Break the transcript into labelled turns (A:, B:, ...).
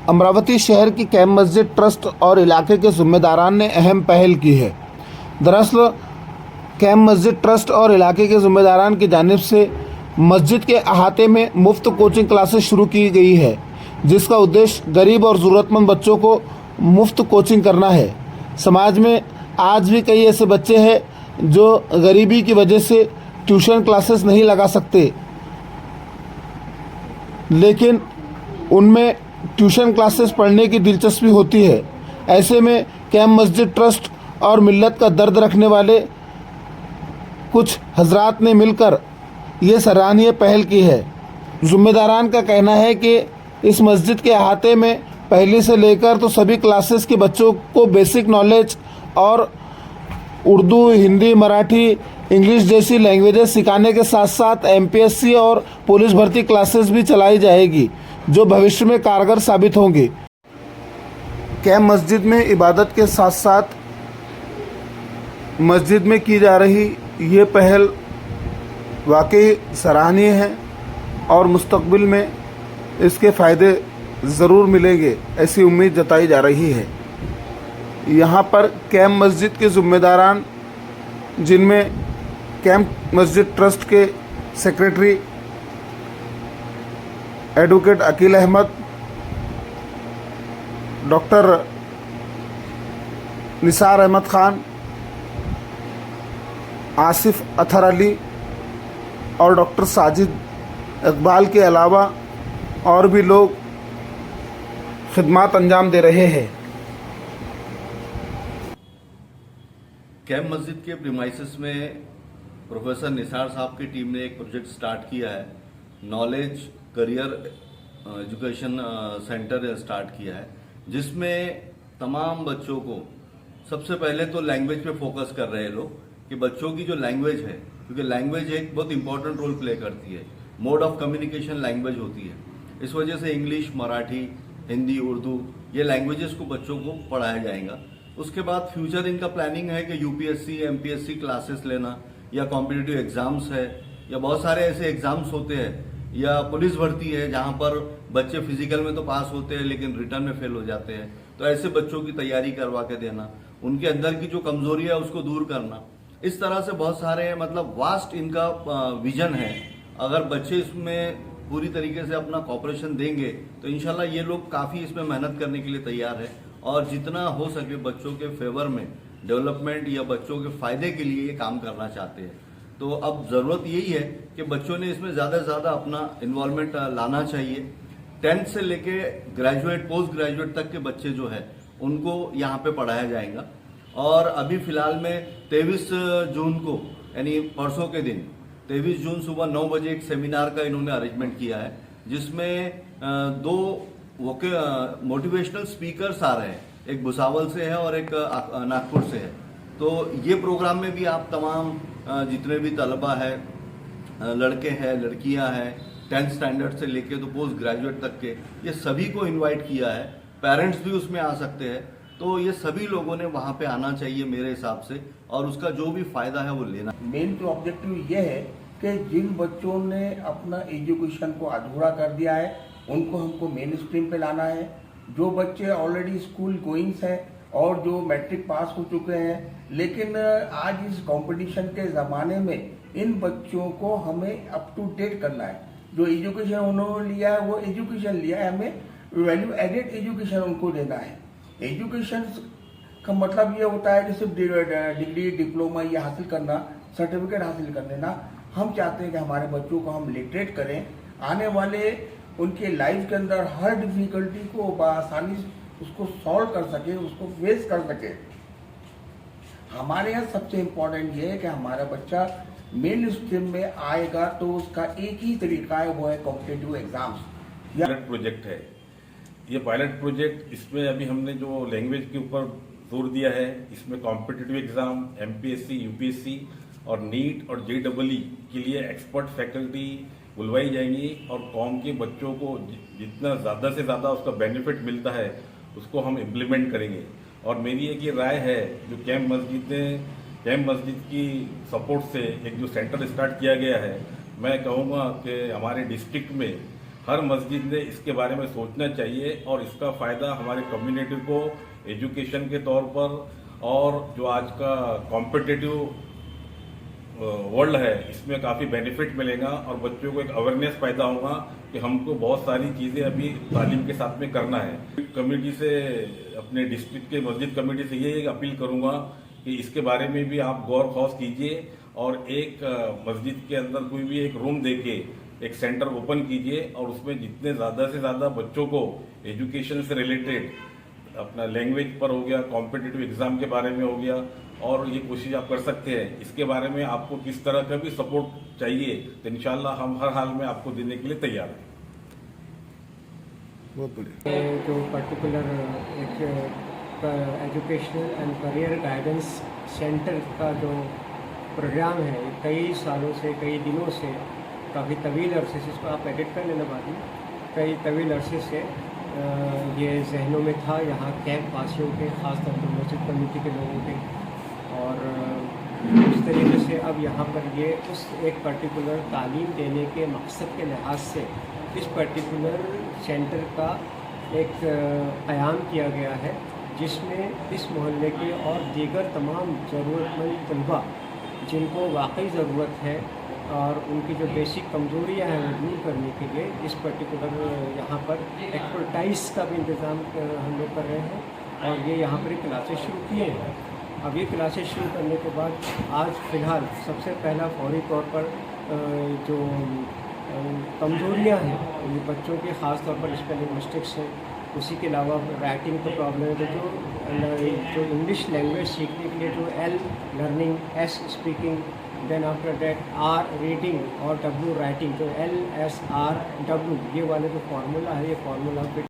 A: अमरावती शहर की camp Masjid trust और इलाके के जिम्मेदारान ने अहम पहल की है। दरअसल कैंप मस्जिद ट्रस्ट और इलाके के जिम्मेदारान की जानिब से मस्जिद के अहाते में मुफ्त कोचिंग क्लासेस शुरू की गई है, जिसका उद्देश्य गरीब और ज़रूरतमंद बच्चों को मुफ्त कोचिंग करना है। समाज में आज भी कई ऐसे बच्चे हैं जो गरीबी की वजह से ट्यूशन क्लासेस नहीं लगा सकते, लेकिन उनमें ट्यूशन क्लासेस पढ़ने की दिलचस्पी होती है। ऐसे में कैंप मस्जिद ट्रस्ट और मिल्लत का दर्द रखने वाले कुछ हजरात ने मिलकर ये सराहनीय पहल की है। ज़िम्मेदारान का कहना है कि इस मस्जिद के अहाते में पहली से लेकर तो सभी क्लासेस के बच्चों को बेसिक नॉलेज और उर्दू, हिंदी, मराठी, इंग्लिश जैसी लैंग्वेजेस सिखाने के साथ साथ एमपीएससी और पुलिस भर्ती क्लासेस भी चलाई जाएगी, जो भविष्य में कारगर साबित होंगी। कैंप मस्जिद में इबादत के साथ साथ मस्जिद में की जा रही ये पहल वाकई सराहनीय है और मुस्तकबिल में इसके फ़ायदे ज़रूर मिलेंगे, ऐसी उम्मीद जताई जा रही है। यहाँ पर कैंप मस्जिद के ज़िम्मेदारान, जिनमें कैंप मस्जिद ट्रस्ट के secretary advocate Akeel Ahmed, doctor Nisar Ahmed Khan, Asif Athar Ali और डॉक्टर साजिद इकबाल के अलावा और भी लोग खिदमत अंजाम दे रहे हैं।
B: कैंप मस्जिद के प्रीमाइसेस में प्रोफेसर निसार साहब की टीम ने एक प्रोजेक्ट स्टार्ट किया है। Knowledge career education centre start किया है, जिसमें तमाम बच्चों को सबसे पहले तो लैंग्वेज पे फोकस कर रहे हैं लोग कि बच्चों की जो लैंग्वेज है, क्योंकि लैंग्वेज एक बहुत इंपॉर्टेंट रोल प्ले करती है, मोड ऑफ कम्युनिकेशन लैंग्वेज होती है। इस वजह से इंग्लिश, मराठी, हिंदी, उर्दू ये लैंग्वेजेस को बच्चों को पढ़ाया जाएगा। उसके बाद फ्यूचर इनका प्लानिंग है कि यूपीएससी, एमपीएससी क्लासेस लेना, या कॉम्पिटिटिव एग्जाम्स है, या बहुत सारे ऐसे एग्जाम्स होते हैं, या पुलिस भर्ती है जहां पर बच्चे फिजिकल में तो पास होते हैं लेकिन रिटर्न में फेल हो जाते हैं। तो ऐसे बच्चों की तैयारी करवा के देना, उनके अंदर की जो कमजोरी है उसको दूर करना। इस तरह से बहुत सारे वास्ट इनका विजन है। अगर बच्चे इसमें पूरी तरीके से अपना कॉपरेशन देंगे तो इंशाल्लाह ये लोग काफ़ी इसमें मेहनत करने के लिए तैयार है और जितना हो सके बच्चों के फेवर में डेवलपमेंट या बच्चों के फायदे के लिए ये काम करना चाहते हैं। तो अब ज़रूरत यही है कि बच्चों ने इसमें ज़्यादा से ज़्यादा अपना इन्वॉल्वमेंट लाना चाहिए। 10th से लेके ग्रेजुएट, पोस्ट ग्रेजुएट तक के बच्चे जो है उनको यहाँ पे पढ़ाया जाएगा। और अभी फिलहाल में 23 जून को, यानी परसों के दिन 23 जून सुबह 9 बजे एक सेमिनार का इन्होंने अरेंजमेंट किया है, जिसमें 2 मोटिवेशनल स्पीकर्स आ रहे हैं, एक भुसावल से है और एक नागपुर से है। तो ये प्रोग्राम में भी आप तमाम जितने भी तलबा है, लड़के हैं, लड़कियां हैं, 10th स्टैंडर्ड से लेके तो पोस्ट ग्रेजुएट तक के, ये सभी को इनवाइट किया है। पेरेंट्स भी उसमें आ सकते हैं। तो ये सभी लोगों ने वहाँ पे आना चाहिए मेरे हिसाब से, और उसका जो भी फायदा है वो लेना।
C: मेन तो ऑब्जेक्टिव ये है कि जिन बच्चों ने अपना एजुकेशन को अधूरा कर दिया है उनको हमको मेन स्ट्रीम पे लाना है। जो बच्चे ऑलरेडी स्कूल गोइंग्स हैं और जो मैट्रिक पास हो चुके हैं, लेकिन आज इस कंपटीशन के ज़माने में इन बच्चों को हमें अप टू डेट करना है। जो एजुकेशन उन्होंने लिया है वो एजुकेशन लिया है, हमें वैल्यू एडेड एजुकेशन उनको देना है। एजुकेशन का मतलब ये होता है कि सिर्फ डिग्री, डिप्लोमा ये हासिल करना, सर्टिफिकेट हासिल कर लेना। हम चाहते हैं कि हमारे बच्चों को हम लिटरेट करें, आने वाले उनके लाइफ के अंदर हर डिफिकल्टी को बआसानी उसको सॉल्व कर सके, उसको फेस कर सके। हमारे यहाँ सबसे इम्पोर्टेंट ये है कि हमारा बच्चा मेन स्ट्रीम में आएगा तो उसका एक ही तरीका है, वो है कॉम्पिटिटिव एग्जाम्स।
D: पायलट प्रोजेक्ट है ये पायलट प्रोजेक्ट। इसमें अभी हमने जो लैंग्वेज के ऊपर जोर दिया है, इसमें कॉम्पिटिटिव एग्जाम, एमपीएससी, यूपीएससी और नीट और जेईई के लिए एक्सपर्ट फैकल्टी बुलवाई जाएंगी और कौम के बच्चों को जितना ज़्यादा से ज़्यादा उसका बेनिफिट मिलता है उसको हम इम्प्लीमेंट करेंगे। और मेरी एक ये राय है, जो कैंप मस्जिद की सपोर्ट से एक जो सेंटर स्टार्ट किया गया है, मैं कहूँगा कि हमारे डिस्ट्रिक्ट में हर मस्जिद ने इसके बारे में सोचना चाहिए और इसका फ़ायदा हमारे कम्युनिटी को एजुकेशन के तौर पर और जो आज का कॉम्पिटिटिव वर्ल्ड है इसमें काफ़ी बेनिफिट मिलेगा और बच्चों को एक अवेयरनेस पैदा होगा कि हमको बहुत सारी चीज़ें अभी तालीम के साथ में करना है। कमेटी से अपने डिस्ट्रिक्ट के मस्जिद कमेटी से ये अपील करूंगा कि इसके बारे में भी आप गौर खौस कीजिए और एक मस्जिद के अंदर कोई भी एक रूम देके एक सेंटर ओपन कीजिए और उसमें जितने ज़्यादा से ज़्यादा बच्चों को एजुकेशन से रिलेटेड अपना लैंग्वेज पर हो गया, कॉम्पिटिटिव एग्जाम के बारे में हो गया और ये कोशिश आप कर सकते हैं। इसके बारे में आपको किस तरह का भी सपोर्ट चाहिए तो इंशाल्लाह हम हर हाल में आपको देने के लिए तैयार हैं।
A: बहुत बढ़िया।
E: जो पर्टिकुलर एक educational and career guidance centre का जो प्रोग्राम है कई सालों से, कई दिनों से, काफ़ी तवील अरसे से, इसको आप एडिट कर लेना बाद में, कई तवील अरसे से ये जहनों में था यहाँ कैंप वासियों के, ख़ासतौर पर मस्जिद कमेटी के लोगों के। और उस तरीके से अब यहाँ पर ये उस एक पर्टिकुलर तालीम देने के मकसद के लिहाज से इस पर्टिकुलर सेंटर का एक क़याम किया गया है जिसमें इस मोहल्ले के और दीगर तमाम ज़रूरतमंद तलबा जिनको वाकई ज़रूरत है और उनकी जो बेसिक कमज़ोरियाँ हैं वो दूर करने के लिए इस पर्टिकुलर यहाँ पर एक्सपर्टाइज का भी इंतज़ाम हम लोग कर रहे हैं और ये यहाँ पर क्लासेस शुरू किए हैं। अब ये क्लासेस शुरू करने के बाद आज फ़िलहाल सबसे पहला फौरी तौर पर जो कमज़ोरियाँ हैं बच्चों के, ख़ास तौर पर स्पेलिंग मिस्टेक्स हैं, उसी के अलावा राइटिंग का प्रॉब्लम है, तो जो इंग्लिश लैंग्वेज सीखने के लिए जो L learning, S speaking, then after that R reading और डब्ल्यू राइटिंग, जो LSRW ये वाले जो फार्मूला है ये फार्मूला